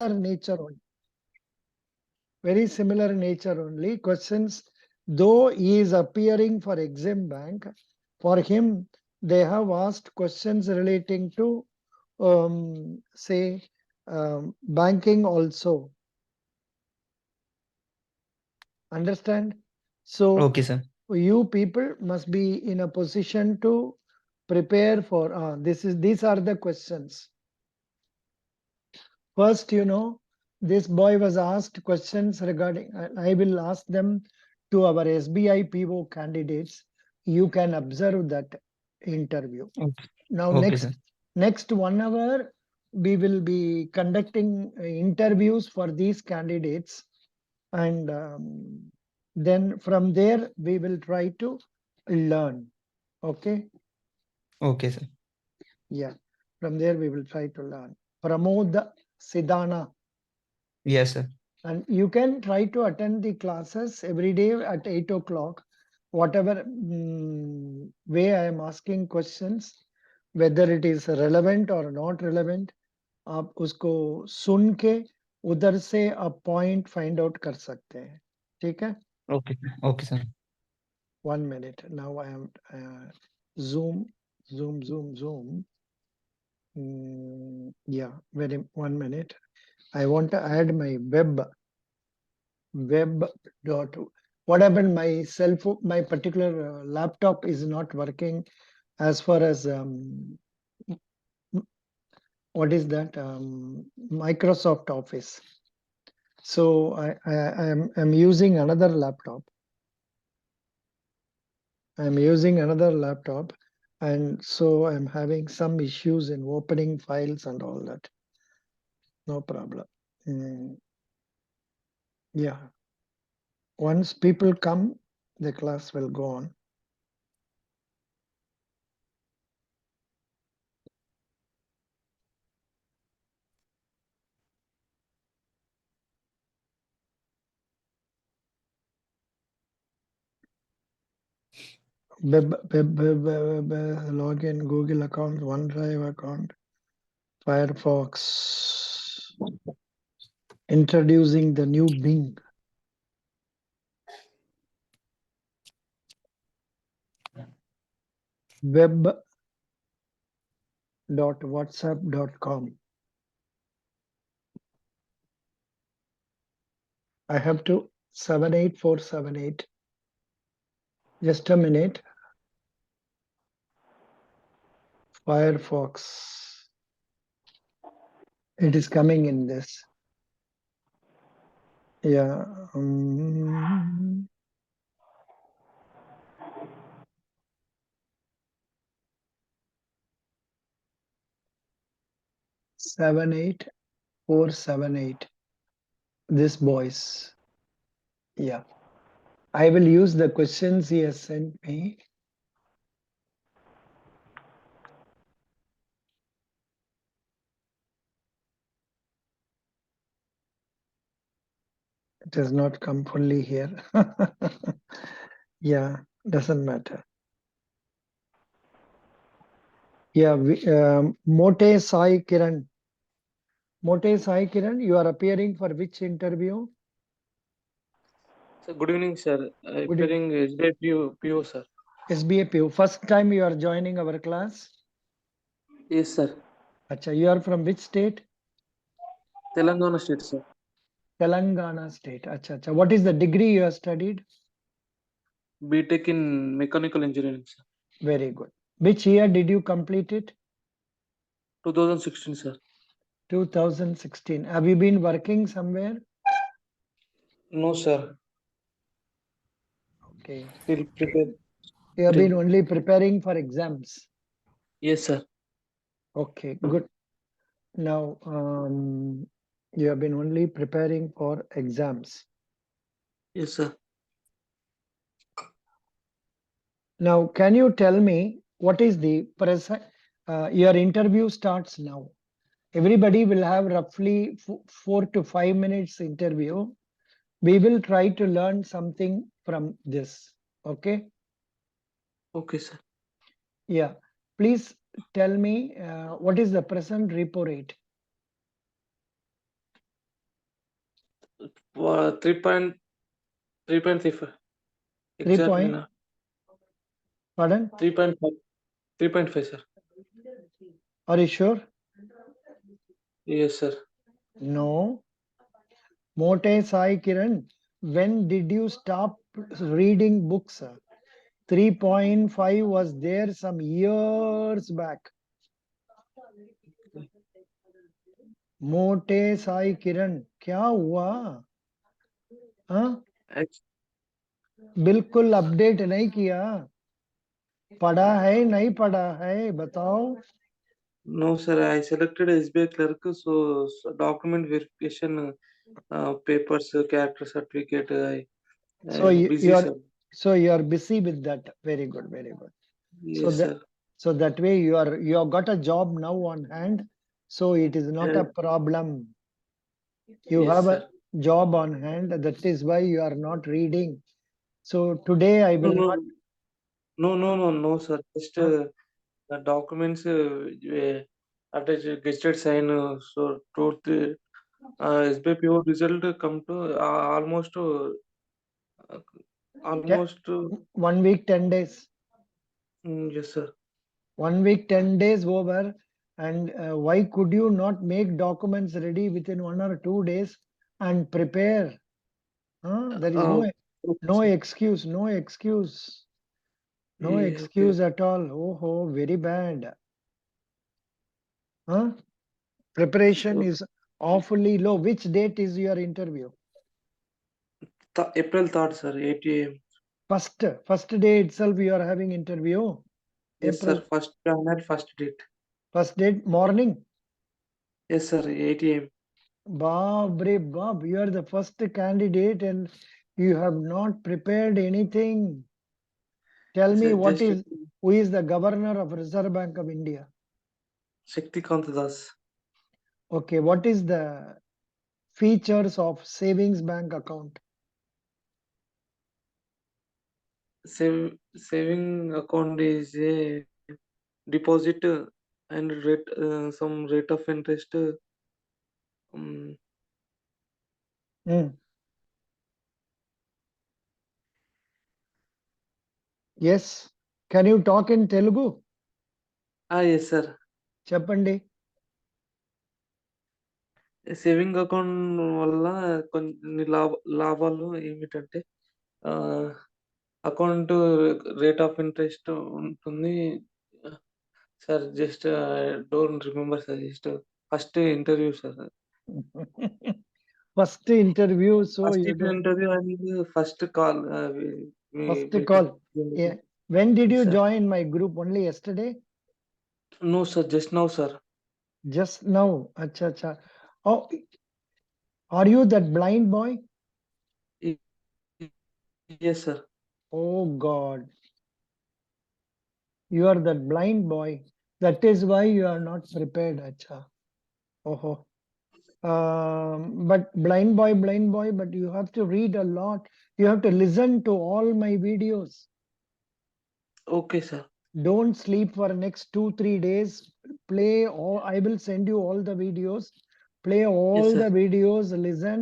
nature only. Very similar nature only. Questions, though he is appearing for Exim Bank, for him, they have asked questions relating to, say, banking also. Understand? So Okay, sir. you people must be in a position to prepare for these are the questions. First, this boy was asked questions regarding, I will ask them to our SBI PO candidates. You can observe that interview. Okay, Now, okay, sir. next 1 hour, we will be conducting interviews for these candidates. And then from there, we will try to learn. Okay. Okay, sir. Yeah. From there, we will try to learn. Pramod Siddhana. Yes, sir. And you can try to attend the classes every day at 8 o'clock. Whatever way I am asking questions, whether it is relevant or not relevant, आप उसको सुन के उधर से आप point find out कर सकते हैं. ठीक है? Okay, okay, sir. 1 minute. Now I am zoom. Yeah, 1 minute. I want to add my web dot. What happened? My cell phone, my particular laptop is not working as far as what is that Microsoft Office. So I'm using another laptop. I'm using another laptop, and so I'm having some issues in opening files and all that. No problem. Yeah. Once people come, the class will go on. Web login, Google account, OneDrive account, Firefox. Introducing the new Bing. Web.whatsapp.com. I have to 78478. Just a minute. Firefox. It is coming in this. Yeah. 78478. This boys. Yeah. I will use the questions he has sent me. It has not come fully here. Yeah, doesn't matter. Yeah, Mote Sai Kiran. Mote Sai Kiran, you are appearing for which interview? Sir, good evening, sir. Good evening. Appearing SBI PO, sir. SBA PO. First time you are joining our class? Yes, sir. Acha, you are from which state? Telangana state, sir. Telangana state. Acha, acha. What is the degree you have studied? BTech in mechanical engineering, sir. Very good. Which year did you complete it? 2016, sir. 2016. Have you been working somewhere? No, sir. Okay. Still prepare. You have been only preparing for exams. Yes, sir. Okay, good. Now, you have been only preparing for exams. Yes, sir. Now, can you tell me what is the present? Your interview starts now. Everybody will have roughly 4 to 5 minutes interview. We will try to learn something from this. Okay. Okay, sir. Yeah. Please tell me what is the present repo rate? 3.35. 3 Exactly point, na. pardon? 3.5. 3.5, sir. Are you sure? Yes, sir. No. Mote Sai Kiran, when did you stop reading books? 3.5 was there some years back. मोटे साई किरण क्या हुआ? हाँ? Ex- बिल्कुल update नहीं किया, पढ़ा है नहीं पढ़ा है बताओ. No, sir. I selected SBI clerk, so document verification, papers, character certificate. So Busy, sir. you are busy with that. Very good, very good. So Yes, sir. that way you have got a job now on hand, so it is not a problem. You Yes, have sir. a job on hand, that is why you are not reading. So today I No, will no, not. no, sir. Just Huh? the documents attached, gested sign. So, total SBI PO result come to almost almost. 1 week 10 days. Yes, sir. 1 week 10 days over. And why could you not make documents ready within 1 or 2 days and prepare? Huh? There is Okay, no sir. excuse, no excuse, no Yeah, okay. excuse at all. Oh, very bad. Huh? Preparation So, is awfully low. Which date is your interview? April 3rd, sir, 8 a.m. First day itself you are having interview. Yes, sir. April First January, first date. first date morning. Yes, sir. 8 a.m. Bob, you are the first candidate and you have not prepared anything. Tell Yes, me sir. Just who is the governor of Reserve Bank of India? Shakti Das. Okay, what is the features of savings bank account? Saving account is a deposit and rate some rate of interest. Um, Hmm. Yes. Can you talk in Telugu? yes, sir. Cheppandi. Saving account వల్ల కొన్ని లాభాలు ఏమిటంటే account rate of interest ఉంటుంది. Sir just don't remember sir, just first interview sir. First interview, so first you don't. Interview and first call. First call. Yeah. When did you Sir. join my group? Only yesterday? No, sir, just now, sir. Just now. Acha, acha. Oh, are you that blind boy? Y- Yes, sir. Oh God. You are that blind boy. That is why you are not prepared, acha. Oh. But blind boy, but you have to read a lot. You have to listen to all my videos. Okay, sir. Don't sleep for next 2-3 days. Play all. I will send you all the videos. Play all Yes, sir. the videos, listen,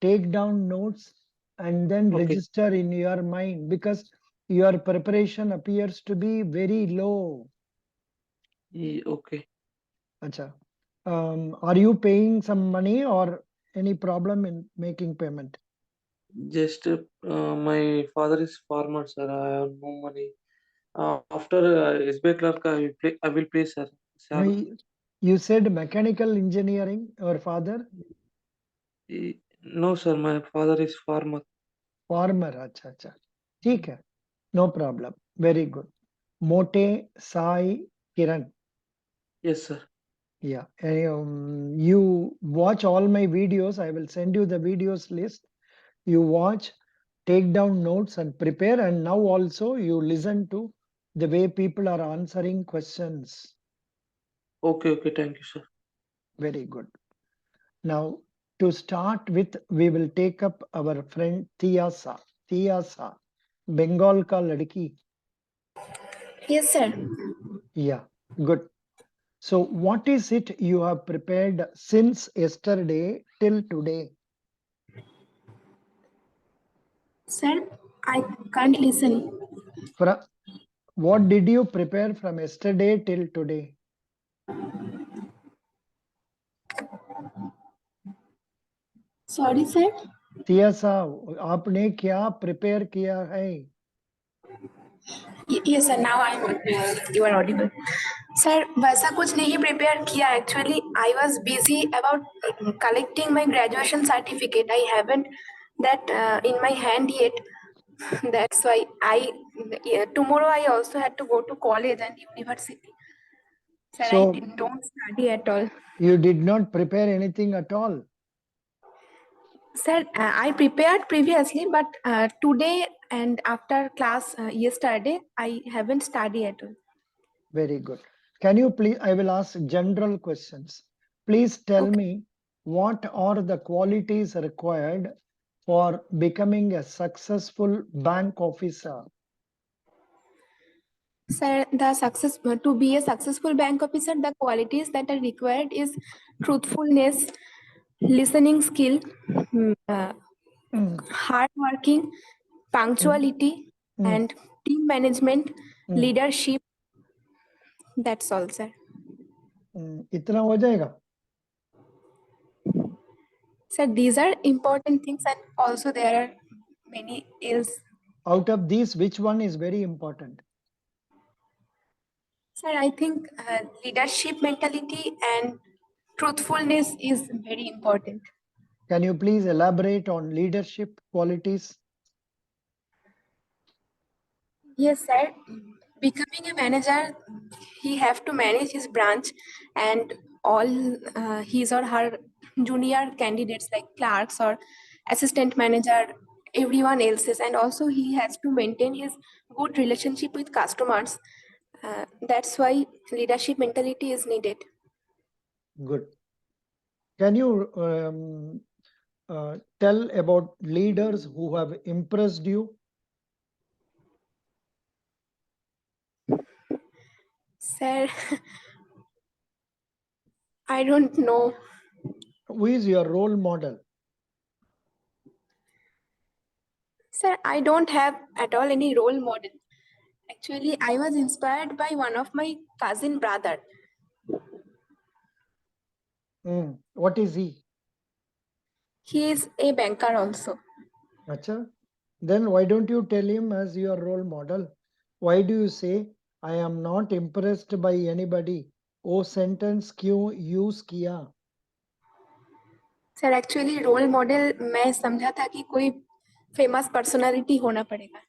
take down notes, and then Okay. register in your mind, because your preparation appears to be very low. Okay. Acha. Are you paying some money or any problem in making payment? Just my father is farmer, sir. I have no money. After SBI clerk, I will pay, sir. No, Sir. you said mechanical engineering, your father? No, sir. My father is farmer. Farmer, acha, acha. ठीक है, no problem. Very good. Mote Sai Kiran. Yes, sir. Yeah, you watch all my videos. I will send you the videos list. You watch, take down notes and prepare. And now also you listen to the way people are answering questions. Okay, okay. Thank you, sir. Very good. Now, to start with, we will take up our friend Tiasa. Tiasa, Bengal ka ladki. Yes, sir. Yeah, good. So, what is it you have prepared since yesterday till today? Sir, I can't listen. What did you prepare from yesterday till today? Sorry, sir. Siya साहब, आपने क्या prepare किया है? Yes, sir. Now you are audible. Sir, वैसा कुछ नहीं prepare किया. Actually, I was busy about collecting my graduation certificate. I haven't that in my hand yet. That's why tomorrow I also had to go to college and university. Sir, So don't study at all. you did not prepare anything at all. Sir, I prepared previously, but today and after class yesterday, I haven't studied at all. Very good. Can you please, I will ask general questions. Please tell Okay. me what are the qualities required for becoming a successful bank officer? Sir, to be a successful bank officer, the qualities that are required is truthfulness, listening skill, Mm, hard working, punctuality, mm, and team management, mm, leadership. That's all, sir. इतना हो जाएगा? Sir, these are important things, and also there are many else. Out of these, which one is very important? Sir, I think leadership mentality and truthfulness is very important. Can you please elaborate on leadership qualities? Yes, sir. Becoming a manager, he have to manage his branch and all his or her junior candidates like clerks or assistant manager, everyone else's, and also he has to maintain his good relationship with customers. That's why leadership mentality is needed. Good. Can you tell about leaders who have impressed you? Sir, I don't know. Who is your role model? Sir, I don't have at all any role model. Actually, I was inspired by one of my cousin brother. What is he? He is a banker also. Acha? Then why don't you tell him as your role model? Why do you say, I am not impressed by anybody? Oh, sentence क्यों use किया? Sir actually role model मैं समझा था कि कोई famous personality होना पड़ेगा.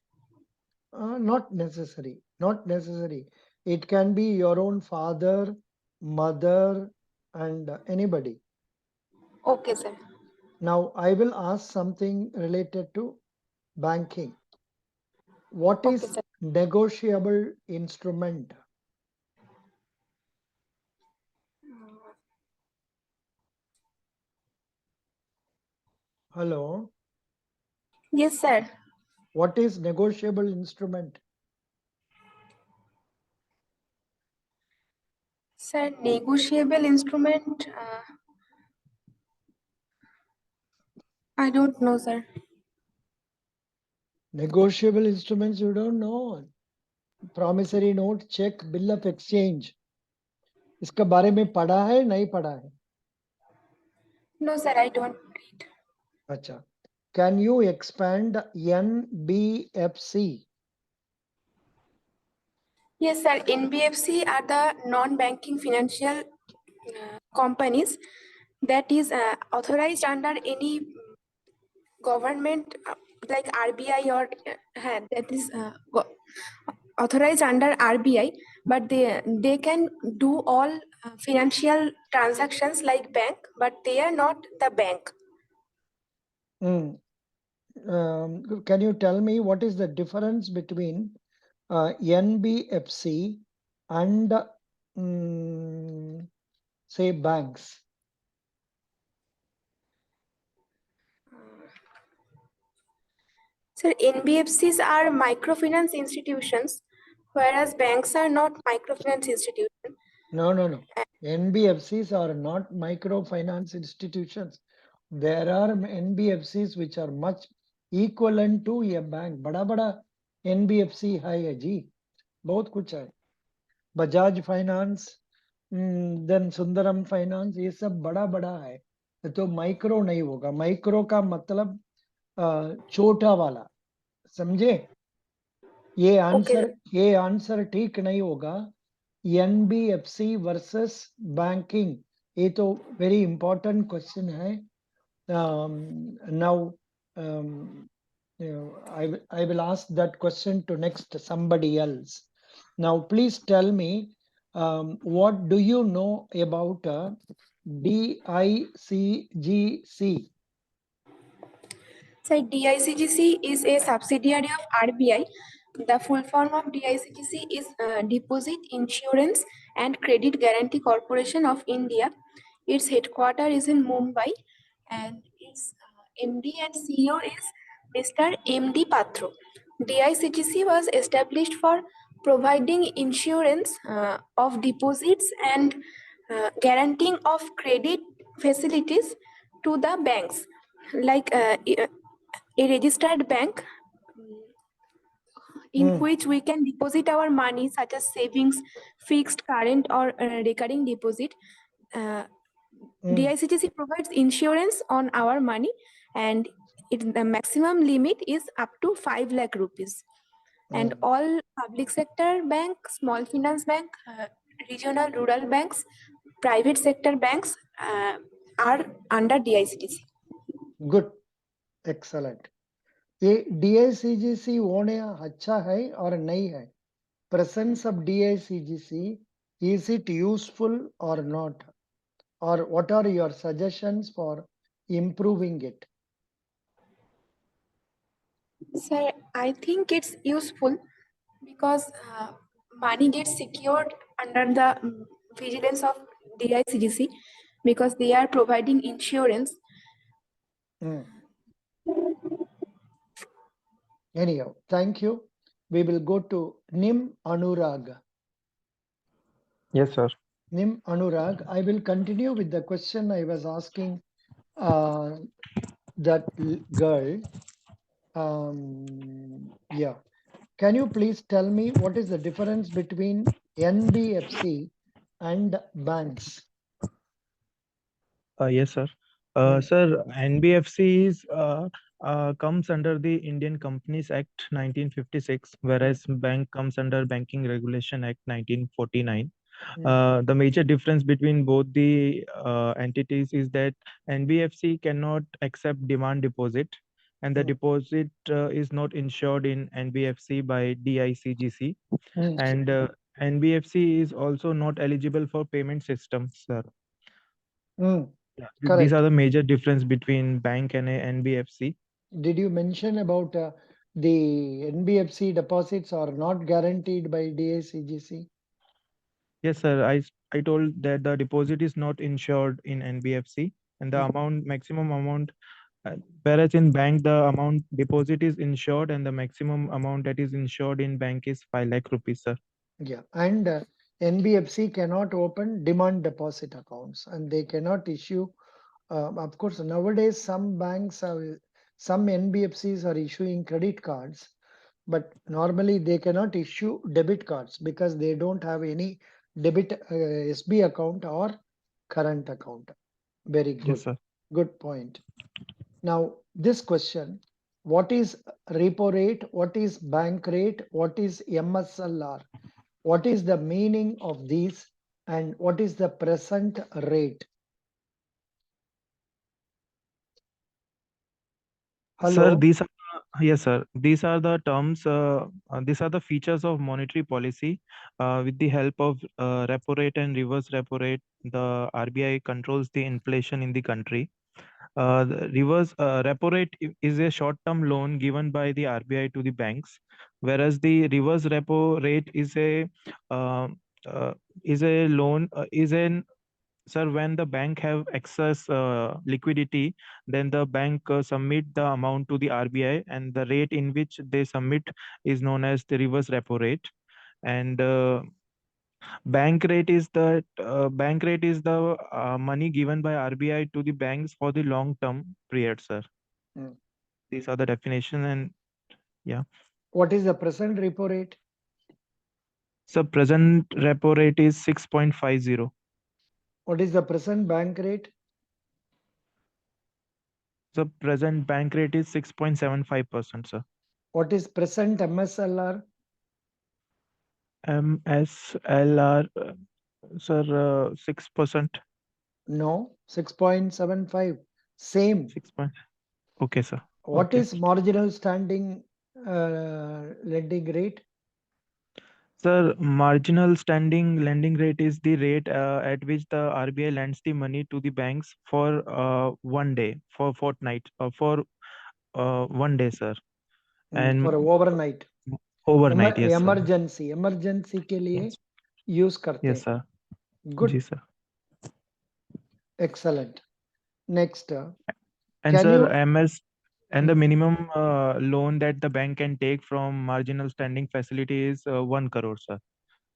Not necessary. Not necessary. It can be your own father, mother, and anybody. Okay sir. Now, I will ask something related to banking. What okay is sir. negotiable instrument? Hello? Yes sir. What is negotiable instrument? Sir negotiable instrument I don't know sir. Negotiable instruments, you don't know. Promissory note, check, bill of exchange. इसका बारे में पढ़ा है नहीं पढ़ा है? No sir I don't read. अच्छा. Can you expand NBFC? Yes, sir. NBFC are the non-banking financial companies that is authorized under any government like RBI or that is authorized under RBI, but they can do all financial transactions like bank, but they are not the bank. Can you tell me what is the difference between NBFC and say banks? So NBFCs are microfinance institutions, whereas banks are not microfinance institutions. No. NBFCs are not microfinance institutions. There are NBFCs which are much equivalent to a bank. बड़ा बड़ा NBFC है जी, बहुत कुछ है. Bajaj finance, then Sundaram finance, ये सब बड़ा बड़ा है. तो माइक्रो नहीं होगा. माइक्रो का मतलब छोटा वाला, समझे? ये आंसर ठीक नहीं होगा. NBFC वर्सेस बैंकिंग, ये तो वेरी इंपॉर्टेंट क्वेश्चन है. Now I will ask that question to next somebody else. Now please tell me, what do you know about DICGC? So DICGC is a subsidiary of RBI. The full form of DICGC is Deposit Insurance and Credit Guarantee Corporation of India. Its headquarters is in Mumbai, and its MD and CEO is Mr. MD Patro. DICGC was established for providing insurance of deposits and guaranteeing of credit facilities to the banks, like a registered bank in which we can deposit our money, such as savings, fixed, current, or recurring deposit. DICGC provides insurance on our money, and the maximum limit is up to 5 lakh rupees. And all public sector bank, small finance bank, regional rural banks, private sector banks are under DICGC. Good, excellent. ये DICGC होने अच्छा है और नहीं है? Presence of DICGC, is it useful or not? Or what are your suggestions for improving it? Sir, I think it's useful because money gets secured under the vigilance of DICGC because they are providing insurance. Anyhow, thank you. We will go to Nim Anurag. Yes, sir. Nim Anurag, I will continue with the question I was asking that girl. Yeah. Can you please tell me what is the difference between NBFC and banks? Yes, sir. Sir, NBFC is comes under the Indian Companies Act 1956, whereas bank comes under Banking Regulation Act 1949. The major difference between both the entities is that NBFC cannot accept demand deposit, and the deposit is not insured in NBFC by DICGC, and NBFC is also not eligible for payment systems, sir. These are the major difference between bank and a NBFC. Did you mention about the NBFC deposits are not guaranteed by DICGC? Yes, sir. I told that the deposit is not insured in NBFC, and the maximum amount, whereas in bank the amount deposit is insured, and the maximum amount that is insured in bank is 5 lakh rupees, sir. Yeah, and NBFC cannot open demand deposit accounts, and they cannot issue. Of course, nowadays some banks are, some NBFCs are issuing credit cards, but normally they cannot issue debit cards because they don't have any debit SB account or current account. Very good. Yes, sir. Good point. Now, this question, what is repo rate? What is bank rate? What is MSLR? What is the meaning of these, and what is the present rate? Hello? Sir, these are yes, sir. These are the terms. These are the features of monetary policy. With the help of repo rate and reverse repo rate, the RBI controls the inflation in the country. The reverse repo rate is a short-term loan given by the RBI to the banks, whereas the reverse repo rate uh, is a loan is an sir, when the bank have excess liquidity, then the bank submit the amount to the RBI, and the rate in which they submit is known as the reverse repo rate. And bank rate is the money given by RBI to the banks for the long term period, sir. These are the definition, and yeah. What is the present repo rate? So present repo rate is 6.50. What is the present bank rate? The present bank rate is 6.75%, sir. What is present MSLR? MSLR, sir, 6%. No, 6.75. Same. 6. Okay, sir. What Okay. is marginal standing lending rate? Sir, marginal standing lending rate is the rate at which the RBI lends the money to the banks for one day, for fortnight, for 1 day, sir. And For overnight. overnight, yes, sir. emergency के लिए Yes, use करते yes, हैं. sir. Good. Ji, sir. Excellent. Next, And can sir, you? and the minimum loan that the bank can take from marginal standing facility is 1 crore, sir.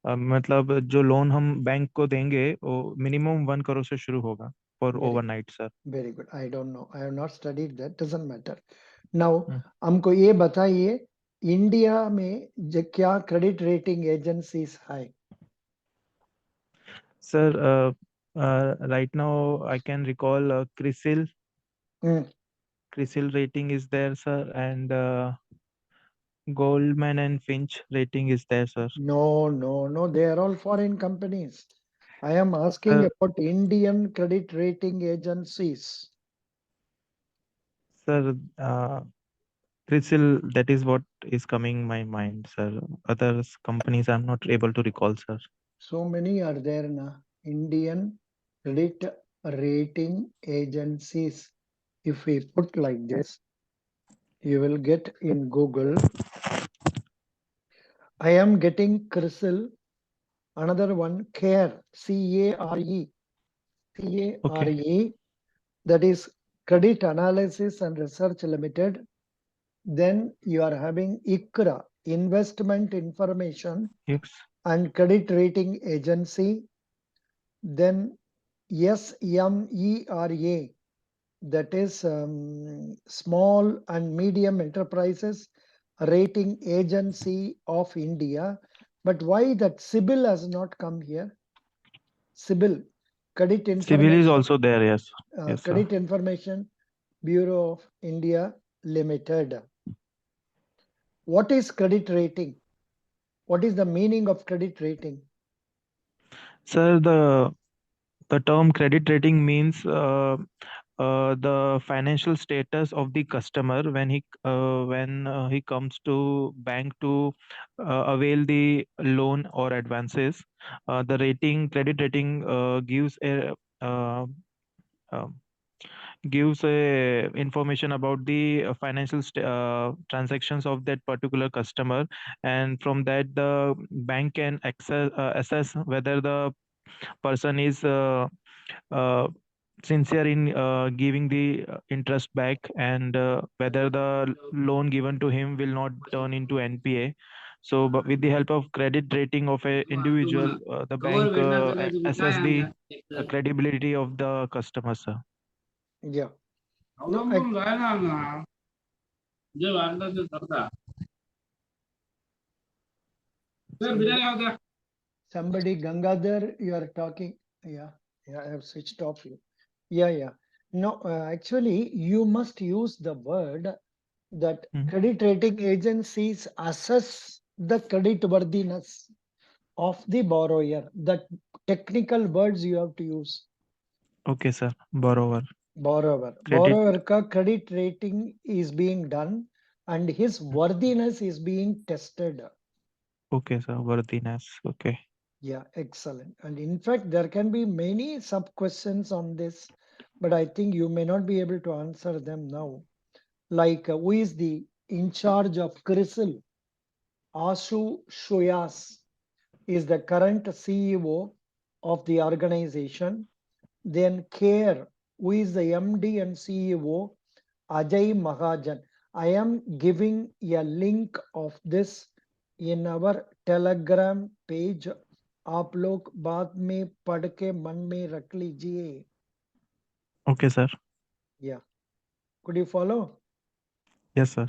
मतलब जो loan हम bank को देंगे वो minimum 1 crore से शुरू होगा for Very overnight, sir. Very good. I don't know. I have not studied that. Doesn't matter. Now, Hmm. हमको ये बताइए इंडिया में क्या क्रेडिट रेटिंग एजेंसीज है? Sir, right now I can recall CRISIL. CRISIL rating is there, sir, and Goldman and Finch rating is there, sir. No. They are all foreign companies. I am asking about Indian credit rating agencies. Sir, CRISIL, that is what is coming my mind, sir. Other companies I'm not able to recall, sir. So many are there now. Indian credit rating agencies. If we put like this, you will get in Google. I am getting CRISIL. Another one, CARE, C-A-R-E. C-A-R-E, that is Credit Analysis and Research Limited. Then you are having ICRA, Investment Information Yes. and Credit Rating Agency. Then SMERA, that is Small and Medium Enterprises Rating Agency of India. But why that CIBIL has not come here? CIBIL, Credit Information. CIBIL is also there, yes. Yes, sir. Credit Information Bureau of India Limited. What is credit rating? What is the meaning of credit rating? Sir, the term credit rating means the financial status of the customer when he comes to bank to avail the loan or advances. The credit rating uh, uh, gives a information about the financial transactions of that particular customer, and from that the bank can assess whether the person is uh, sincere in giving the interest back, and whether the loan given to him will not turn into NPA. So, but with the help of credit rating of a individual, the bank assess the credibility of the customer, sir. Yeah. No, somebody Gangadhar, you are talking. Yeah, I have switched off you. Yeah. No, actually, you must use the word that credit rating agencies assess the credit worthiness of the borrower. That technical words you have to use. Okay, sir. Borrower. Borrower ka credit rating is being done and his worthiness is being tested. Okay, sir. Worthiness. Okay. Yeah, excellent. And in fact, there can be many sub questions on this, but I think you may not be able to answer them now. Like, who is the in charge of CRISIL? Ashu Shoyas is the current CEO of the organization. Then CARE, who is the MD and CEO? Ajay Mahajan. I am giving a link of this in our Telegram page. आप लोग बाद में पढ़ के मन में रख लीजिए. Okay, sir. Yeah. Could you follow? Yes, sir.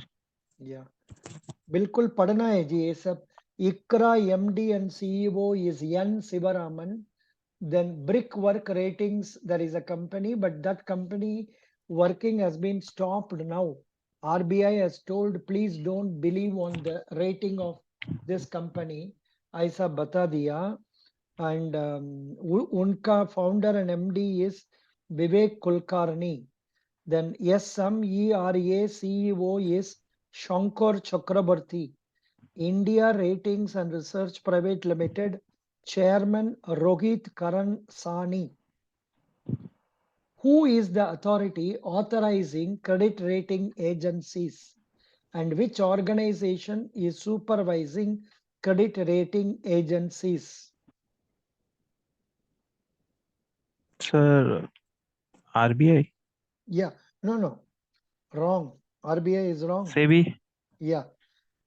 Yeah. बिल्कुल पढ़ना है जी ये सब. ICRA MD and CEO is N. Sivaraman. Then Brickwork Ratings, there is a company, but that company working has been stopped now. RBI has told, please don't believe on the rating of this company. Aisa bata diya. And unka founder and MD is Vivek Kulkarni. Then SMERA CEO is Shankar Chakrabarti. India Ratings and Research Private Limited Chairman Rohit Karan Sani. Who is the authority authorizing credit rating agencies, and which organization is supervising credit rating agencies? Sir, RBI, Yeah, no, wrong. RBI is wrong. SEBI, Yeah,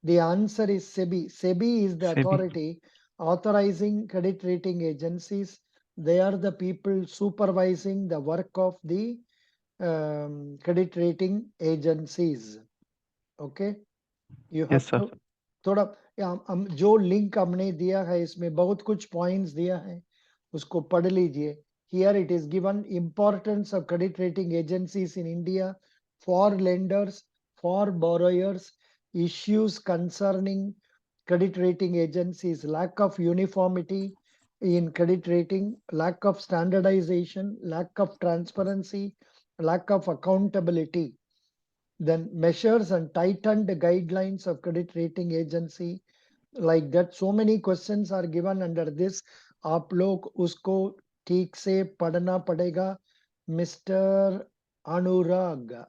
the answer is SEBI. SEBI is the SEBI. authority authorizing credit rating agencies. They are the people supervising the work of the credit rating agencies. Okay, you Yes, have sir. to थोड़ा जो link हमने दिया है इसमें बहुत कुछ points दिया है, उसको पढ़ लीजिए. Here it is given importance of credit rating agencies in India for lenders, for borrowers, issues concerning credit rating agencies, lack of uniformity in credit rating, lack of standardization, lack of transparency, lack of accountability. Then measures and tightened guidelines of credit rating agency, like that. So many questions are given under this. आप लोग उसको ठीक से पढ़ना पड़ेगा. Mr. Anurag.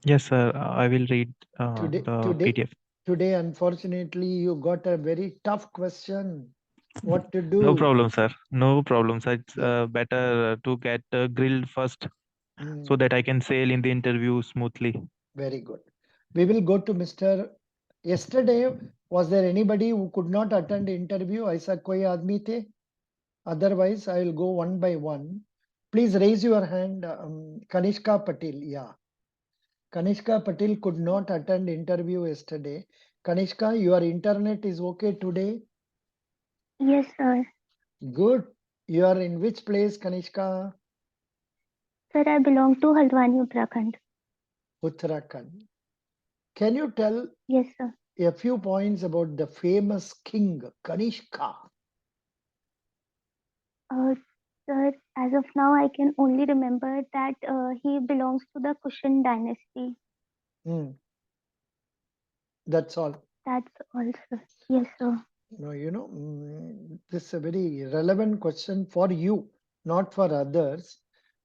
Yes, sir. I will read Today, the PDF. today, unfortunately, you got a very tough question. What to do? No problem, sir. No problem, sir. It's Yeah. better to get grilled first Mm, so that I can sail in the interview smoothly. very good. We will go to Mr. Yesterday, was there anybody who could not attend the interview? ऐसा कोई आदमी थे? Otherwise, I will go one by one. Please raise your hand. Kanishka Patil. Yeah. Kanishka Patil could not attend interview yesterday. Kanishka, your internet is okay today? Yes, sir. Good. You are in which place, Kanishka? Sir, I belong to Haldwani, Uttarakhand. Uttarakhand. Can you tell Yes, sir. a few points about the famous king, Kanishka? Sir, as of now, I can only remember that he belongs to the Kushan dynasty. Hmm. That's all. That's all, sir. Yes, sir. No, this is a very relevant question for you, not for others,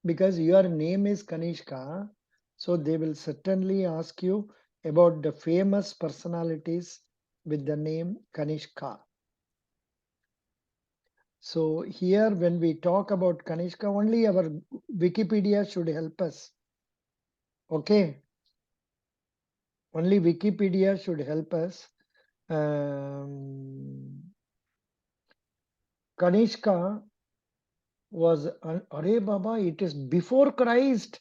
because your name is Kanishka. So they will certainly ask you about the famous personalities with the name Kanishka. So here, when we talk about Kanishka, only our Wikipedia should help us. Okay. Only Wikipedia should help us. Kanishka was, Are Baba, it is before Christ.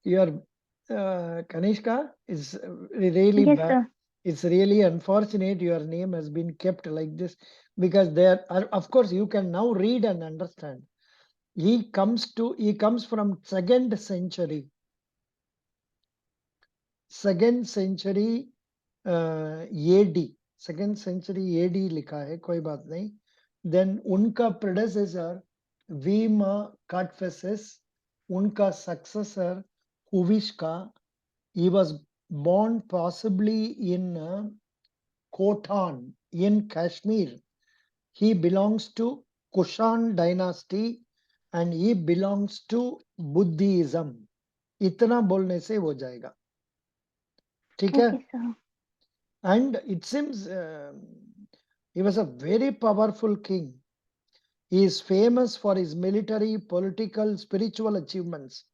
Your Kanishka is really Yes, bad. sir. It's really unfortunate your name has been kept like this, because there are, of course, you can now read and understand. He comes from 2nd century. 2nd century AD. 2nd century AD लिखा है, कोई बात नहीं. Then उनका predecessor Vima Katpheses, unka successor Huvishka. He was born possibly in Khotan in Kashmir. He belongs to Kushan dynasty and he belongs to Buddhism. इतना बोलने से हो जाएगा. ठीक है? Okay, sir. And it seems he was a very powerful king. He is famous for his military, political, spiritual achievements.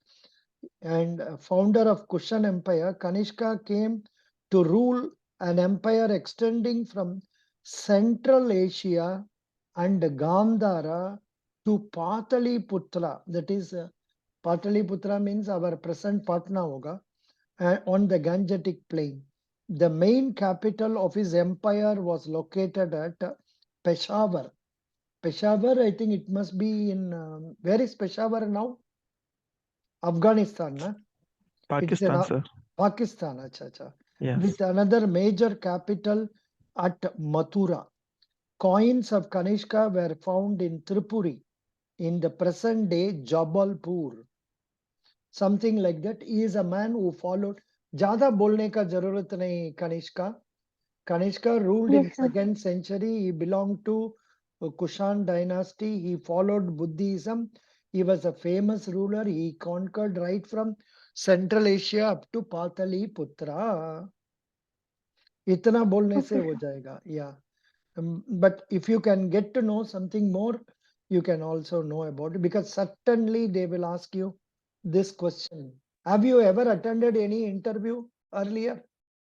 And founder of Kushan Empire, Kanishka came to rule an empire extending from Central Asia and Gandhara to Pataliputra, that is Pataliputra means our present Patna hoga, on the Gangetic plain. The main capital of his empire was located at Peshawar. Peshawar, I think it must be in, where is Peshawar now? Afghanistan, na? It's in Pakistan, sir. Pakistan, acha, acha. Yes. With another major capital at Mathura. Coins of Kanishka were found in Tripuri, in the present day Jabalpur. Something like that. He is a man who followed. Jada bolne ka jarurat nahi Kanishka. Kanishka ruled in Yes, sir. 2nd century. He belonged to Kushan dynasty. He followed Buddhism. He was a famous ruler. He conquered right from Central Asia up to Pataliputra. इतना बोलने से Okay, हो sir. जाएगा. Yeah. But if you can get to know something more, you can also know about it, because certainly they will ask you this question. Have you ever attended any interview earlier?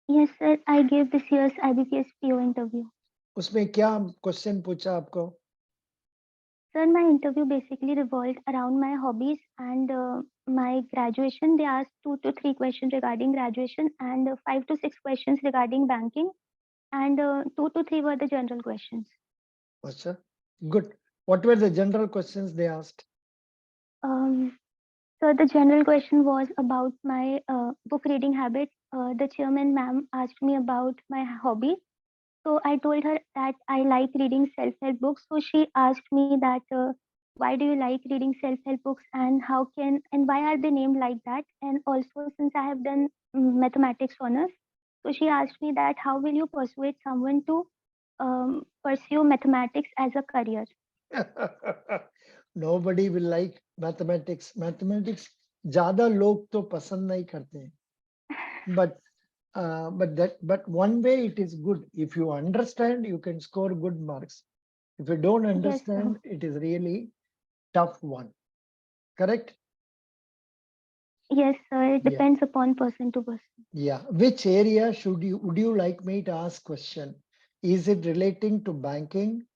Yes, sir. I gave this year's IBPS PO interview. उसमें क्या question पूछा आपको? Sir, my interview basically revolved around my hobbies and my graduation. They asked 2 to 3 questions regarding graduation and 5 to 6 questions regarding banking, and 2 to 3 were the general questions. अच्छा, good. What were the general questions they asked? So the general question was about my book reading habit. The chairman ma'am asked me about my hobby. So I told her that I like reading self-help books. So she asked me that why do you like reading self-help books and how can and why are they named like that? And also since I have done mathematics honors, so she asked me that how will you persuade someone to pursue mathematics as a career? Nobody will like mathematics. Mathematics ज़्यादा लोग तो पसंद नहीं करते हैं. But one way it is good. If you understand, you can score good marks. If you don't Yes, sir. understand, it is really tough one. Correct? Yes, sir. It Yeah. depends upon person to person. Yeah. Which area would you like me to ask question? Is it relating to banking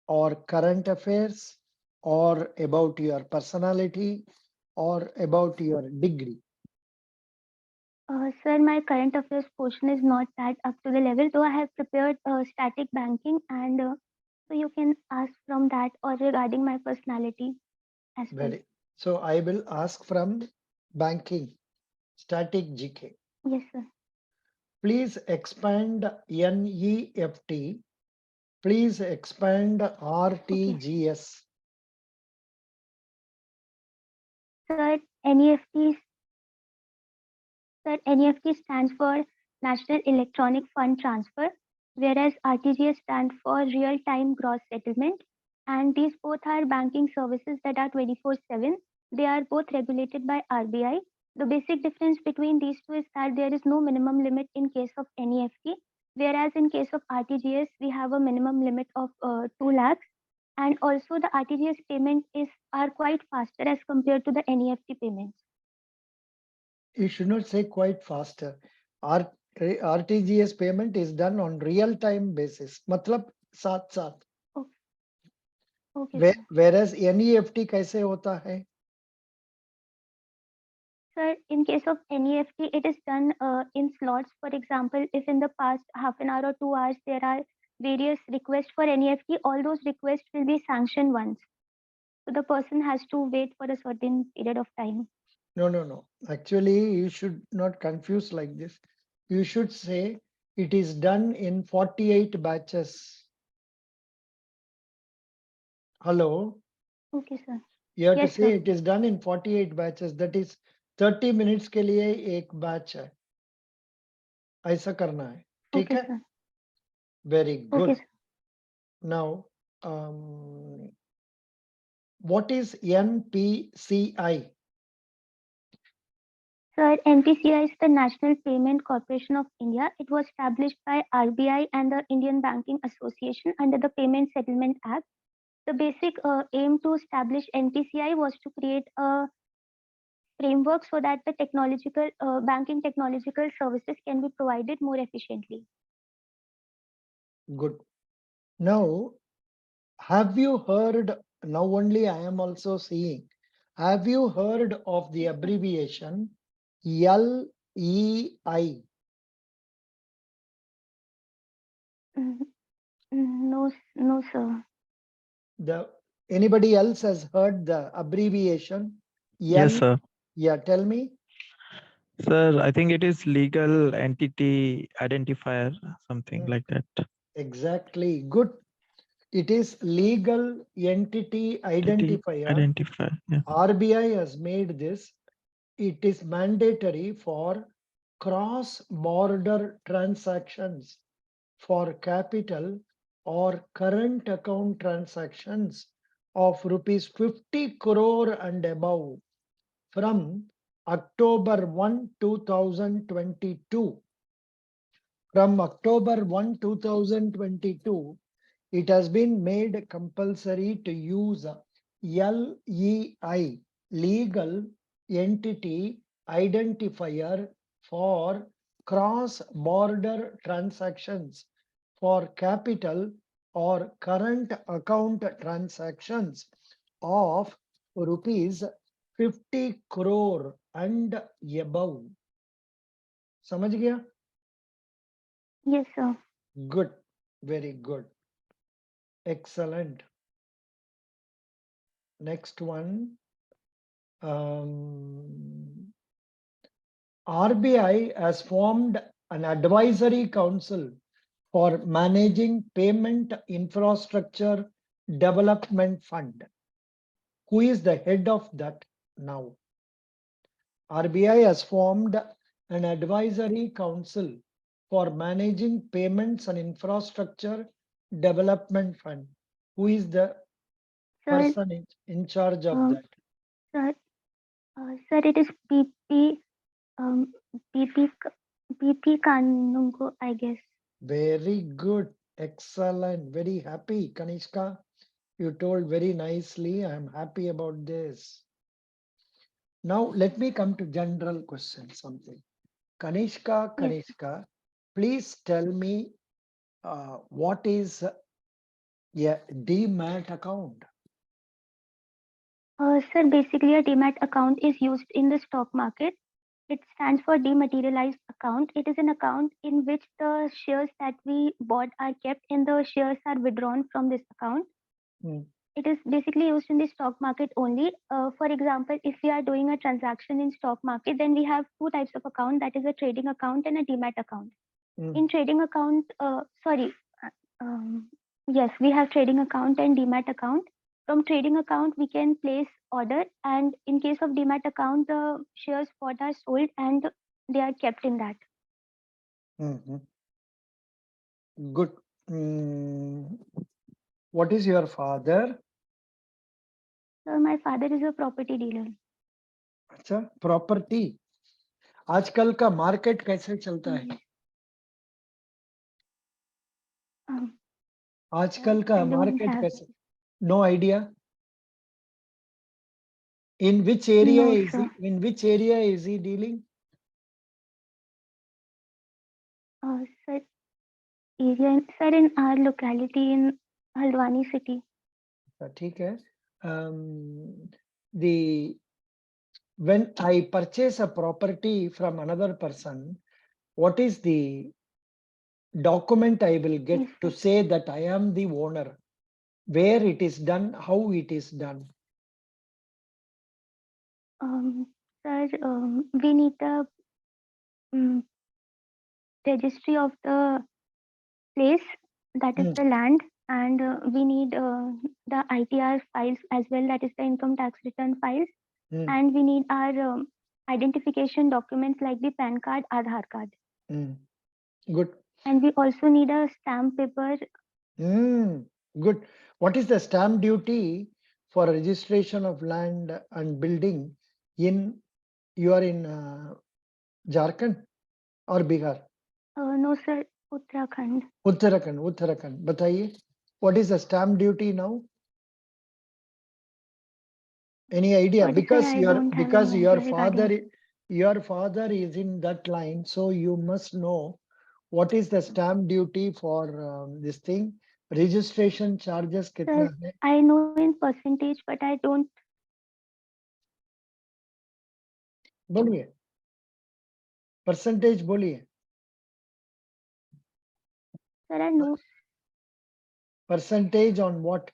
or current affairs or about your personality or about your degree? Sir, my current affairs portion is not that up to the level, though I have prepared static banking, and so you can ask from that or regarding my personality as well. Very. So I will ask from banking, static GK. Yes, sir. Please expand NEFT. Please expand RTGS. Sir, NEFT, sir, NEFT stands for National Electronic Fund Transfer, whereas RTGS stands for Real Time Gross Settlement. And these both are banking services that are 24/7. They are both regulated by RBI. The basic difference between these two is that there is no minimum limit in case of NEFT, whereas in case of RTGS, we have a minimum limit of 2 lakhs. And also the RTGS payment are quite faster as compared to the NEFT payments. You should not say quite faster. RTGS payment is done on real time basis. मतलब साथ साथ. Okay, sir. Whereas NEFT कैसे होता है? Sir, in case of NEFT, it is done in slots. For example, if in the past half an hour or 2 hours there are various requests for NEFT, all those requests will be sanctioned once. So the person has to wait for a certain period of time. No. Actually, you should not confuse like this. You should say it is done in 48 batches. Hello? Okay, sir. You have Yes, to say sir. it is done in 48 batches. That is 30 minutes के लिए एक batch है. ऐसा करना है. ठीक Okay, है? sir. Very good. Okay, sir. Now, what is NPCI? Sir, NPCI is the National Payment Corporation of India. It was established by RBI and the Indian Banking Association under the Payment Settlement Act. The basic aim to establish NPCI was to create a framework so that the banking technological services can be provided more efficiently. Good. Now, have you heard, now only I am also seeing, Have you heard of the abbreviation LEI? Mm, no, sir. Anybody else has heard the abbreviation? Yes, sir. Yeah, tell me. Sir, I think it is legal entity identifier, something like that. Exactly. Good. It is legal entity identifier. Identifier. Yeah. RBI has made this. It is mandatory for cross-border transactions for capital or current account transactions of rupees 50 crore and above from October 1, 2022. From October 1, 2022, it has been made compulsory to use LEI, legal entity identifier, for cross-border transactions for capital or current account transactions of rupees 50 crore and above. समझ गया? Yes, sir. Good, very good. Excellent. Next one. RBI has formed an advisory council for managing payment infrastructure development fund. Who is the head of that now? RBI has formed an advisory council for managing payments and infrastructure development fund. Who is the Sir, person in charge of that? sir, sir, it is um, BP, BP Kanungo, I guess. Very good. Excellent. Very happy. Kanishka, you told very nicely. I'm happy about this. Now, let me come to general question something. Kanishka, Yes. please tell me what is a demat account? Sir, basically a demat account is used in the stock market. It stands for dematerialized account. It is an account in which the shares that we bought are kept and the shares are withdrawn from this account. Hmm. It is basically used in the stock market only. For example, if we are doing a transaction in stock market, then we have two types of account, that is a trading account and a demat account. In trading account, yes, we have trading account and demat account. From trading account, we can place order, and in case of demat account, the shares bought are sold and they are kept in that. Good. What is your father? So my father is a property dealer. अच्छा, property. आजकल का market कैसे चलता है? आजकल का I don't market have. कैसे? No idea. In which area No, is sir. he? In which area is he dealing? Sir, sir, in our locality in Haldwani city. ठीक है. When I purchase a property from another person, what is the document I will get Yes, to sir. say that I am the owner? Where it is done, how it is done? Sir, we need the registry of the place, that is the land, and we need the ITR files as well, that is the income tax return files, and we need our identification documents like the PAN card, Aadhaar card. Good. And we also need a stamp paper. Good. What is the stamp duty for registration of land and building in, you are in Jharkhand or Bihar? No, sir, Uttarakhand. Uttarakhand. Bataiye, what is the stamp duty now? Any idea? Sorry, sir, Because I don't have any your idea regarding. father is in that line, so you must know what is the stamp duty for this thing. Registration charges kitna Sir, hai? I know in percentage, but I don't बोलिए, percentage बोलिए, Sir, I know. percentage on what?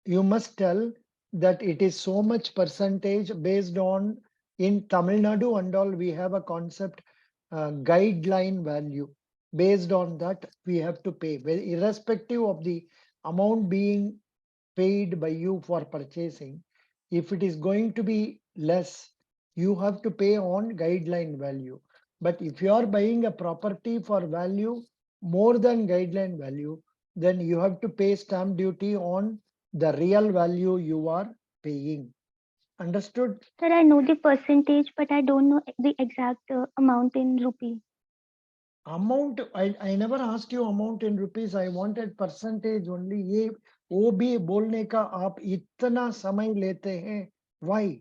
You must tell that it is so much percentage based on, in Tamil Nadu and all, we have a concept, guideline value. Based on that, we have to pay, irrespective of the amount being paid by you for purchasing. If it is going to be less, you have to pay on guideline value. But if you are buying a property for value more than guideline value, then you have to pay stamp duty on the real value you are paying. Understood? Sir, I know the percentage, but I don't know the exact amount in rupee. Amount, I never asked you amount in rupees. I wanted percentage only. ये वो भी बोलने का आप इतना समय लेते हैं. Why?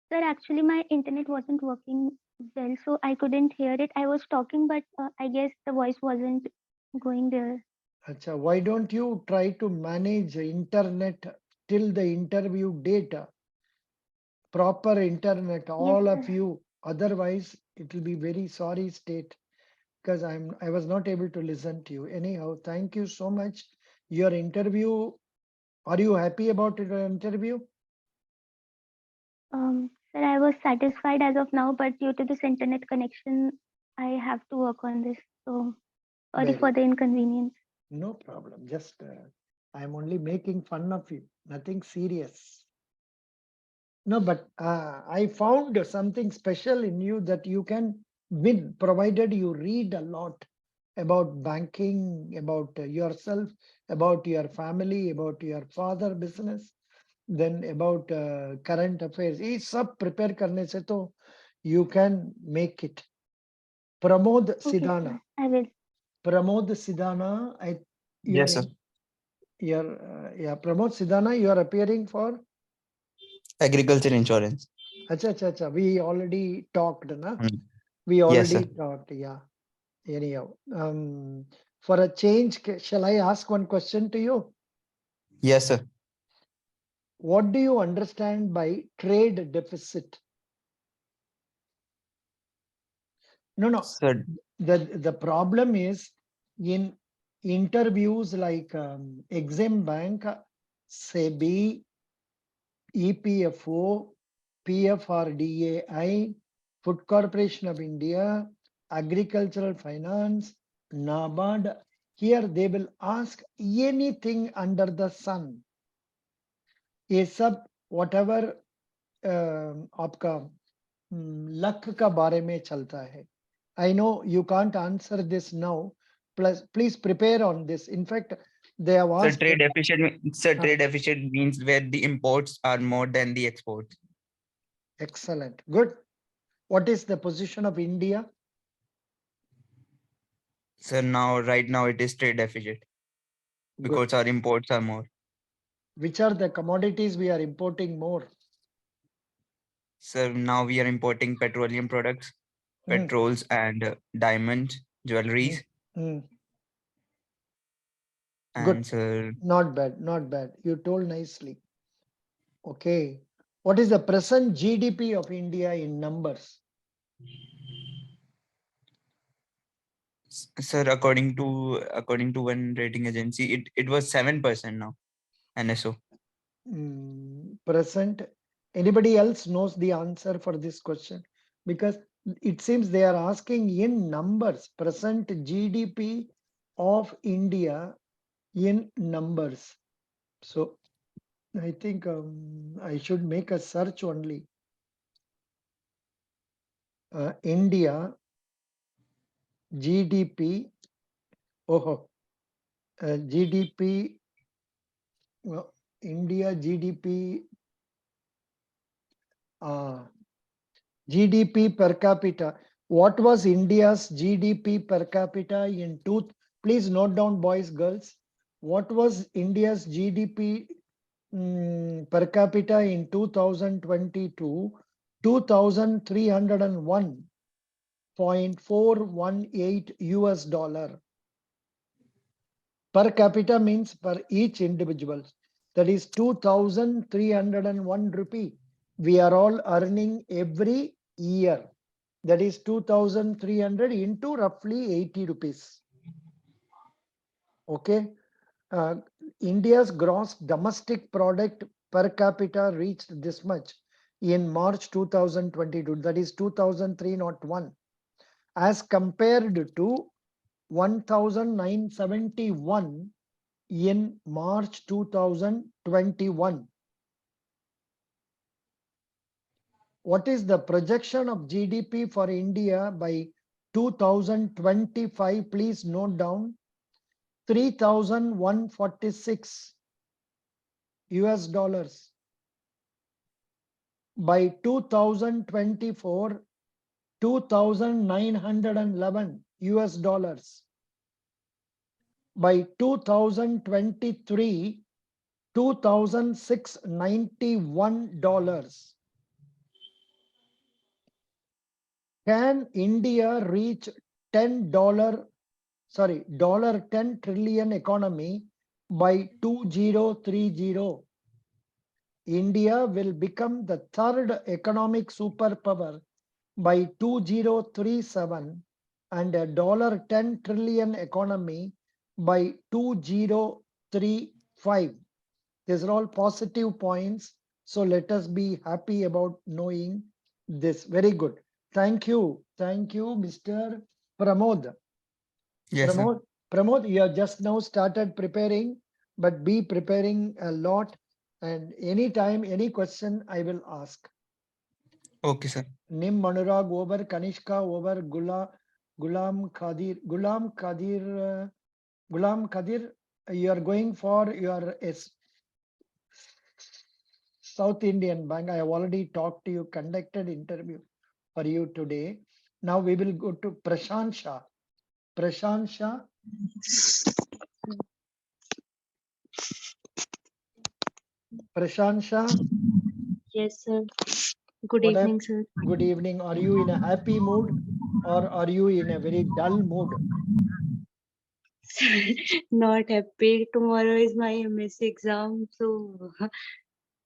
Sir, actually, my internet wasn't working well, so I couldn't hear it. I was talking, but I guess the voice wasn't going there. Acha, why don't you try to manage internet till the interview data? Proper internet, all of sir. you. Otherwise, it will be very sorry state, because I was not able to listen to you. Anyhow, thank you so much. Your interview, are you happy about your interview? Sir, I was satisfied as of now, but due to this internet connection, I have to work on this. So sorry Very for the inconvenience. No problem. Just I'm only making fun of you. Nothing serious. No, but I found something special in you that you can win, provided you read a lot about banking, about yourself, about your family, about your father business, then about current affairs. ये सब prepare करने से तो you can make it. Pramod Okay, Sidana. sir, I will. Pramod Sidana, Yes, sir. Yeah, Pramod Sidana, you are appearing for? Agriculture insurance. Acha. We already talked, na? Mm. We Yes, sir. already talked, yeah. Anyhow, for a change, shall I ask one question to you? Yes, sir. What do you understand by trade deficit? No. Sir, The problem is in interviews like Exim Bank, SEBI, EPFO, PFRDAI, Food Corporation of India, Agricultural Finance, NABARD. Here they will ask anything under the sun. ये सब whatever आपका luck का बारे में चलता है. I know you can't answer this now. Please prepare on this. In fact, they have sir, asked. trade deficit. Sir, Ah. trade deficit means where the imports are more than the exports. Excellent. Good. What is the position of India? Sir, right now it is trade deficit Good. because our imports are more. Which are the commodities we are importing more? Sir, now we are importing petroleum products, petrols and diamonds, jewelries. Mm. And Good. sir, Not bad. Not bad. You told nicely. Okay. What is the present GDP of India in numbers? sir, according to one rating agency, it was 7% now. NSO. Present. Anybody else knows the answer for this question? Because it seems they are asking in numbers, present GDP of India in numbers. So I think I should make a search only. India GDP. GDP. Well, India GDP. GDP per capita. What was India's GDP per capita in please note down, boys, girls. What was India's GDP per capita in 2022? 2,301.418 US dollar. Per capita means per each individual. That is 2,301 rupee. we are all earning every year. That is 2,300 into roughly 80 rupees. Okay. India's gross domestic product per capita reached this much in March 2022. That is 2,301 as compared to 1,971 in March 2021. What is the projection of GDP for India by 2025? Please note down 3,146 US dollars. By 2024, 2,911 US dollars. By 2023, $2,691. Can India reach $10 trillion economy by 2030? India will become the third economic superpower by 2037 and a $10 trillion economy by 2035. These are all positive points. So let us be happy about knowing this. Very good. Thank you. Thank you, Mr. Pramod. Yes, sir. Pramod, you have just now started preparing, but be preparing a lot. And anytime, any question I will ask. Okay, sir. Nim Manurag over Kanishka over Gulam Kadir, you are going for your South Indian Bank. I have already talked to you, conducted interview for you today. Now we will go to Prashant Shah. Prashant Shah. Prashant Shah. Yes, sir. Good What evening, sir. Good evening. Are you in a happy mood or are you in a very dull mood? Not happy. Tomorrow is my MSc exam, so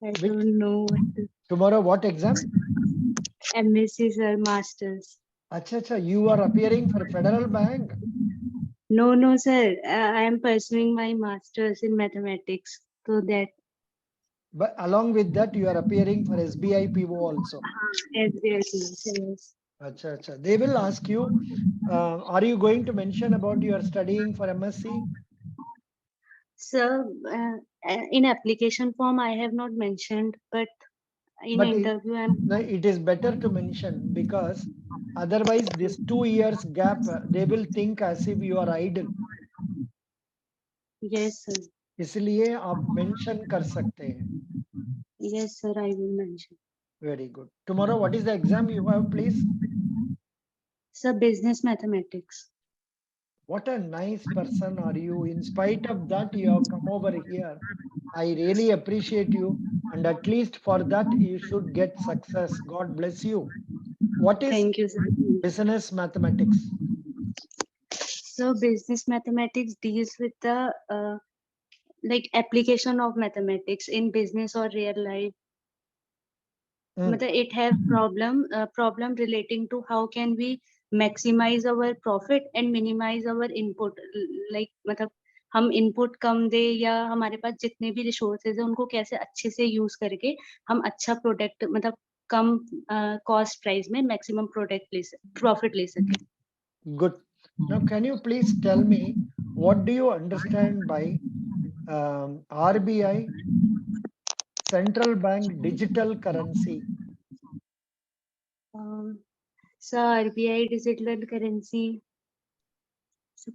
I don't know what to. Tomorrow what exam? MSc, sir, masters. Acha, you are appearing for Federal Bank. No, sir. I am pursuing my masters in mathematics. So that. But along with that, you are appearing for SBI PO also. Yes. Acha. They will ask you, are you going to mention about your studying for MSc? Sir, in application form, I have not mentioned, but in interview, it is better to mention because otherwise this 2 years gap, they will think as if you are idle. Yes, sir. इसलिए आप mention कर सकते हैं. Yes, sir, I will mention. Very good. Tomorrow, what is the exam you have, please? Sir, business mathematics. What a nice person are you. In spite of that, you have come over here. I really appreciate you. And at least for that, you should get success. God bless you. What is Thank you, sir. business mathematics? So business mathematics deals with the like application of mathematics in business or real life. It have problem relating to how can we maximize our profit and minimize our input. Like हम input कम दे या हमारे पास जितने भी resources है उनको कैसे अच्छे से यूज करके हम अच्छा प्रोडक्ट कम कॉस्ट प्राइस में मैक्सिमम प्रॉफिट ले सके. Good. Now, can you please tell me what do you understand by RBI, Central Bank Digital Currency? So RBI digital currency. So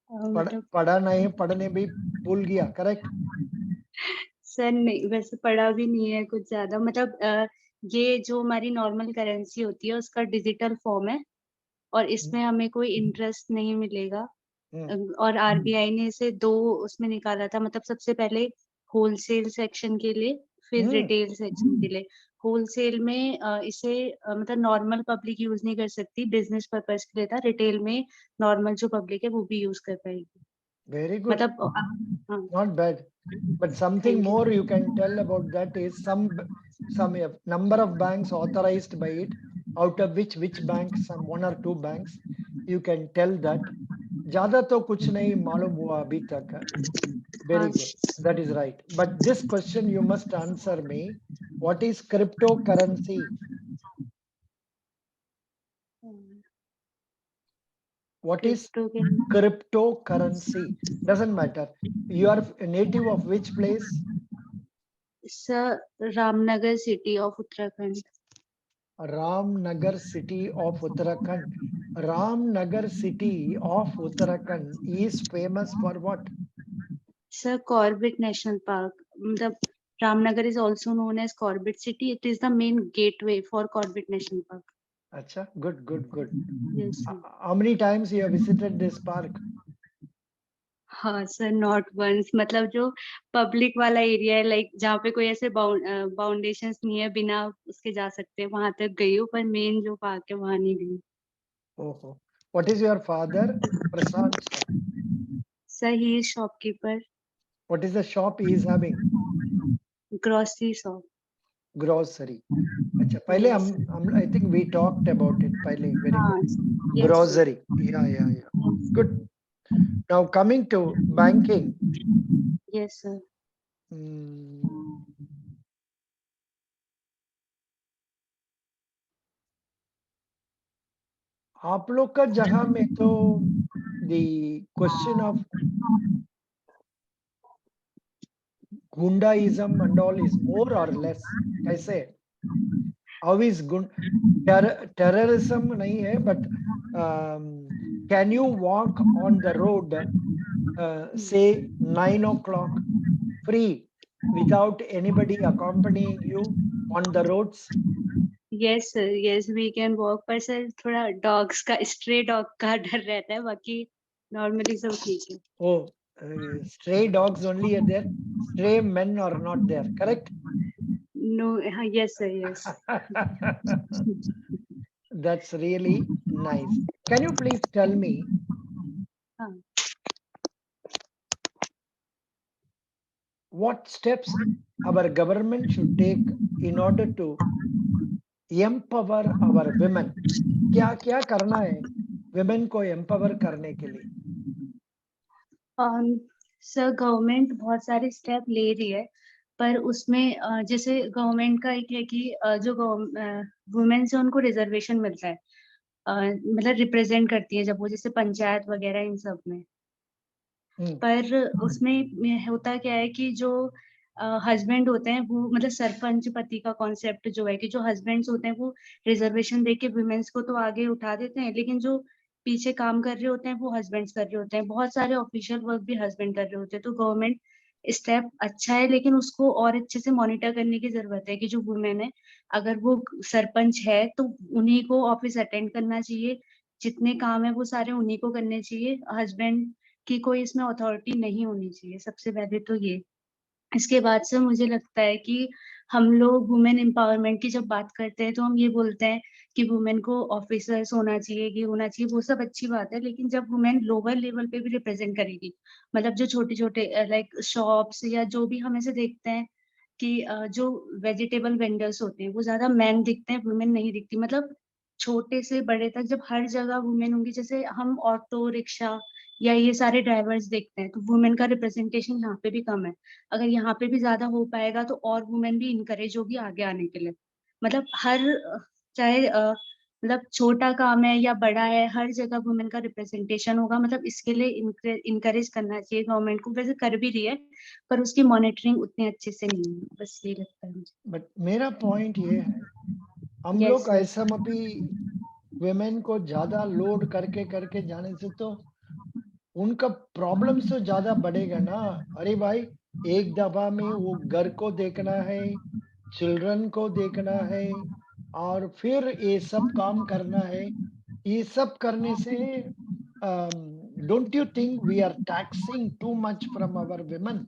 पढ़ा नहीं, पढ़ने भी भूल गया, करेक्ट? सर नहीं, वैसे पढ़ा भी नहीं है कुछ ज्यादा. ये जो हमारी नॉर्मल करेंसी होती है उसका डिजिटल फॉर्म है और इसमें हमें कोई इंटरेस्ट नहीं मिलेगा. और आरबीआई ने इसे 2 उसमें निकाला था. सबसे पहले होलसेल सेक्शन के लिए, फिर रिटेल सेक्शन के लिए. होलसेल में इसे नॉर्मल पब्लिक यूज नहीं कर सकती, बिजनेस पर्पस के लिए था. रिटेल में नॉर्मल जो पब्लिक है वो भी यूज कर पाएगी. Very good. मतलब हाँ Not bad. But something Thank you. more you can tell about that is some number of banks authorized by it, out of which banks, some 1 or 2 banks, you can tell that. ज्यादा तो कुछ नहीं मालूम हुआ अभी तक. Very हाँ good. That is right. But this question you must answer me. What is cryptocurrency? What is crypto के cryptocurrency? Doesn't matter. You are a native of which place? Sir Ramnagar city of Uttarakhand. Ramnagar city of Uttarakhand. Ramnagar city of Uttarakhand is famous for what? Sir, Corbett National Park. The Ramnagar is also known as Corbett City. It is the main gateway for Corbett National Park. Acha, good, good, good. Yes, sir. How many times you have visited this park? हाँ sir, not once. मतलब जो public वाला area है, like जहाँ पे कोई ऐसे बाउंडेशंस नहीं है, बिना उसके जा सकते हैं, वहां तक गई हूँ, पर मेन जो पार्क है वहां नहीं गई. Oh, what is your father? Prashant sir. Sir he is shopkeeper. What is the shop he is having? Grocery shop. Grocery. Acha, पहले Yes, हम I think we talked about it पहले. Very हाँ good. yes, Grocery. Yeah. Good. Now coming to banking. yes sir. आप लोग का जगह में तो the question of Gundaism and all is more or less. कैसे? How is terrorism नहीं है, but can you walk on the road, say 9 o'clock free without anybody accompanying you on the roads? Yes sir, yes we can walk, पर sir थोड़ा dogs का, stray dog का डर रहता है, बाकी नॉर्मली सब ठीक है. Oh, stray dogs only are there. Stray men are not there. Correct? No, yes sir, yes. That's really nice. Can you please tell me हाँ. what steps our government should take in order to empower our women? क्या क्या करना है women को empower करने के लिए? Sir government बहुत सारे स्टेप ले रही है, पर उसमें जैसे गवर्नमेंट का एक है कि जो वुमेन से उनको रिजर्वेशन मिलता है, मतलब रिप्रेजेंट करती है जब वो जैसे पंचायत वगैरह इन सब में. पर उसमें होता क्या है कि जो हस्बैंड होते हैं वो, मतलब सरपंच पति का कॉन्सेप्ट जो है कि जो हस्बैंड्स होते हैं वो रिजर्वेशन देके वुमेन्स को तो आगे उठा देते हैं, लेकिन जो पीछे काम कर रहे होते हैं वो हस्बैंड्स कर रहे होते हैं. बहुत सारे ऑफिशियल वर्क भी हस्बैंड कर रहे होते हैं. तो गवर्नमेंट स्टेप अच्छा है, लेकिन उसको और अच्छे से मॉनिटर करने की जरूरत है कि जो वुमेन है, अगर वो सरपंच है तो उन्हीं को ऑफिस अटेंड करना चाहिए. जितने काम है वो सारे उन्हीं को करने चाहिए. हस्बैंड की कोई इसमें अथॉरिटी नहीं होनी चाहिए. सबसे पहले तो ये. इसके बाद से मुझे लगता है कि हम लोग वुमेन एम्पावरमेंट की जब बात करते हैं तो हम ये बोलते हैं कि वुमेन को ऑफिसर्स होना चाहिए, ये होना चाहिए, वो सब अच्छी बात है, लेकिन जब वुमेन लोअर लेवल पे भी रिप्रेजेंट करेगी, मतलब जो छोटे छोटे लाइक शॉप्स या जो भी हम ऐसे देखते हैं कि जो वेजिटेबल वेंडर्स होते हैं वो ज्यादा मैन दिखते हैं, वुमेन नहीं दिखती. मतलब छोटे से बड़े तक जब हर जगह वुमेन होंगी, जैसे हम ऑटो रिक्शा या ये सारे ड्राइवर्स देखते हैं, तो वुमेन का रिप्रेजेंटेशन यहाँ पे भी कम है. अगर यहाँ पे भी ज्यादा हो पाएगा तो और वुमेन भी इनकरेज होगी आगे आने के लिए. मतलब हर चाहे मतलब छोटा काम है या बड़ा है, हर जगह वुमेन का रिप्रेजेंटेशन होगा. मतलब इसके लिए इनकरेज करना चाहिए गवर्नमेंट को. वैसे कर भी रही है, पर उसकी मॉनिटरिंग उतने अच्छे से नहीं है. बस ये लगता है मुझे. बट मेरा पॉइंट ये है, हम Yes, लोग sir. ऐसा भी women को ज्यादा लोड करके करके जाने से तो उनका प्रॉब्लम्स तो ज्यादा बढ़ेगा ना. अरे भाई, एक दफा में वो घर को देखना है, चिल्ड्रन को देखना है, और फिर ये सब काम करना है. ये सब करने से don't you think we are taxing too much from our women?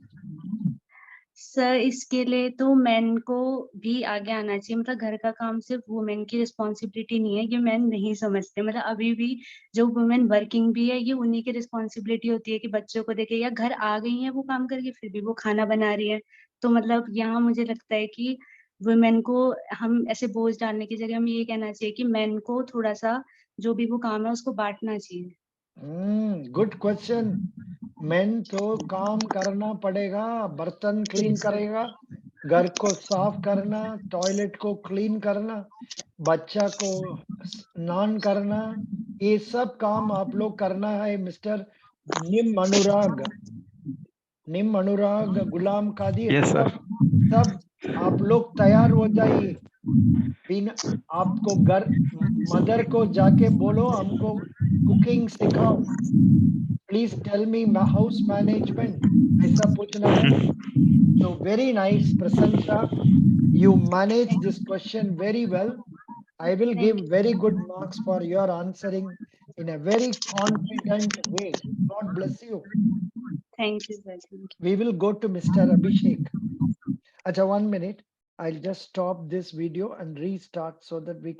Sir इसके लिए तो मैन को भी आगे आना चाहिए, मतलब घर का काम सिर्फ वुमेन की रिस्पॉन्सिबिलिटी नहीं है, ये मैन नहीं समझते। मतलब अभी भी जो वुमेन वर्किंग भी है, ये उन्हीं की रिस्पॉन्सिबिलिटी होती है कि बच्चों को देखे, या घर आ गई है वो काम करके फिर भी वो खाना बना रही है। तो मतलब यहाँ मुझे लगता है कि वुमेन को हम ऐसे बोझ डालने की जगह हमें ये कहना चाहिए कि मैन को थोड़ा सा जो भी वो काम है उसको बांटना चाहिए। Good question. मेन तो काम करना पड़ेगा, बर्तन क्लीन Yes, sir. करेगा, घर को साफ करना, टॉयलेट को क्लीन करना, बच्चा को स्नान करना, ये सब काम आप लोग करना है मिस्टर निम अनुराग, गुलाम कादिर, Yes, sir. सब आप लोग तैयार हो जाइए। बिना आपको घर मदर को जाके बोलो हमको कुकिंग सिखाओ, please tell me house management, ऐसा पूछना है। So very nice, Prasansa. You manage this question very well. I will Thank give you. very good marks for your answering in a very confident way. God bless you. Thank you, sir. Thank you. We will go to Mr. Abhishek. Acha, 1 minute. I'll just stop this video and restart so that we can